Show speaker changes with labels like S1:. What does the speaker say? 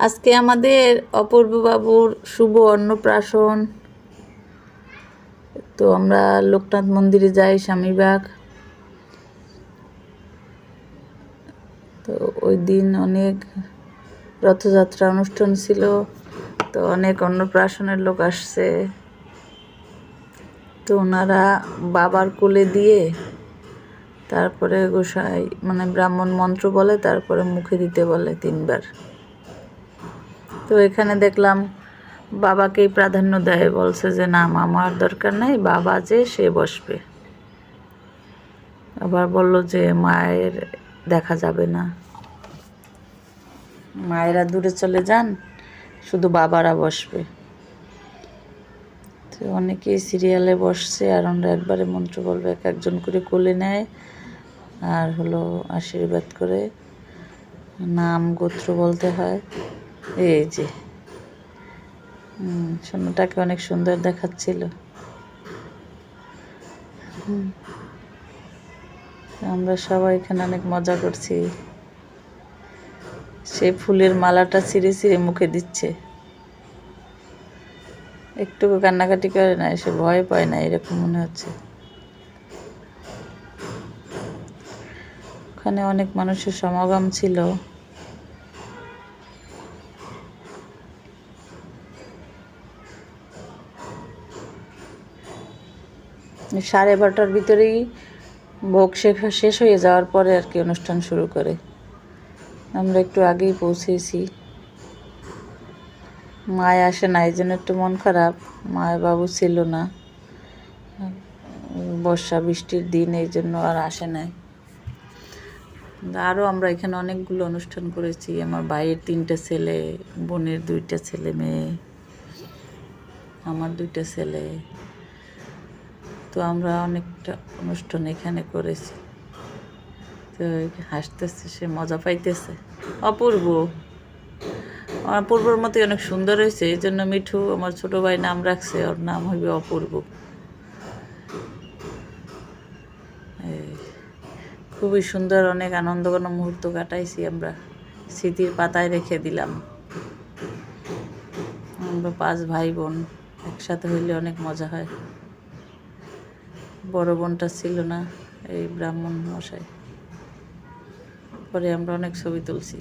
S1: আজকে আমাদের অপূর্ব বাবুর শুভ অন্নপ্রাশন। তো আমরা লোকনাথ মন্দিরে যাই, স্বামীবাগ। তো ওই দিন অনেক রথযাত্রা অনুষ্ঠান ছিল, তো অনেক অন্নপ্রাশনের লোক আসছে। তো ওনারা বাবার কোলে দিয়ে তারপরে গোসাই মানে ব্রাহ্মণ মন্ত্র বলে, তারপরে মুখে দিতে বলে 3 বার। তো এখানে দেখলাম বাবাকেই প্রাধান্য দেয়, বলছে যে না মামার দরকার নাই, বাবা যে সে বসবে। আবার বলল যে মায়ের দেখা যাবে না, মায়েরা দূরে চলে যান, শুধু বাবারা বসবে। তো অনেকেই সিরিয়ালে বসছে, আর আমরা একবারে মন্ত্র বলবে, এক একজন করে কোলে নেয় আর হলো আশীর্বাদ করে, নাম গোত্র বলতে হয়। এই যে সোনাটাকে অনেক সুন্দর দেখাচ্ছিল। আমরা সবাই এখানে অনেক মজা করছি। সে ফুলের মালাটা ছিঁড়ে ছিঁড়ে মুখে দিচ্ছে, একটুকু কান্নাকাটি করে না, সে ভয় পায় না এরকম মনে হচ্ছে। ওখানে অনেক মানুষের সমাগম ছিল। 12:30টার ভিতরেই ভোগ শেষ হয়ে যাওয়ার পরে আর কি অনুষ্ঠান শুরু করে। আমরা একটু আগেই পৌঁছেছি। মায় আসে না, এই জন্য একটু মন খারাপ। মায় বাবু ছিল না, বর্ষা বৃষ্টির দিন, এই জন্য আর আসে নাই। আরও আমরা এখানে অনেকগুলো অনুষ্ঠান করেছি। আমার ভাইয়ের 3টে ছেলে, বোনের 2টা ছেলে মেয়ে, আমার 2টা ছেলে। তো আমরা অনেকটা অনুষ্ঠান এখানে করেছি। তো হাসতেছে, সে মজা পাইতেছে। অপূর্ব অপূর্বর মতোই অনেক সুন্দর হয়েছে, এই জন্য মিঠু আমার ছোট ভাই নাম রাখছে, ওর নাম হইবে অপূর্ব। খুবই সুন্দর, অনেক আনন্দঘন মুহূর্ত কাটাইছি আমরা, স্মৃতির পাতায় রেখে দিলাম। আমরা 5 ভাই বোন, একসাথে হইলে অনেক মজা হয়। বড় বোনটা ছিল না, এই ব্রাহ্মণ মশাই। পরে আমরা অনেক ছবি তুলছি।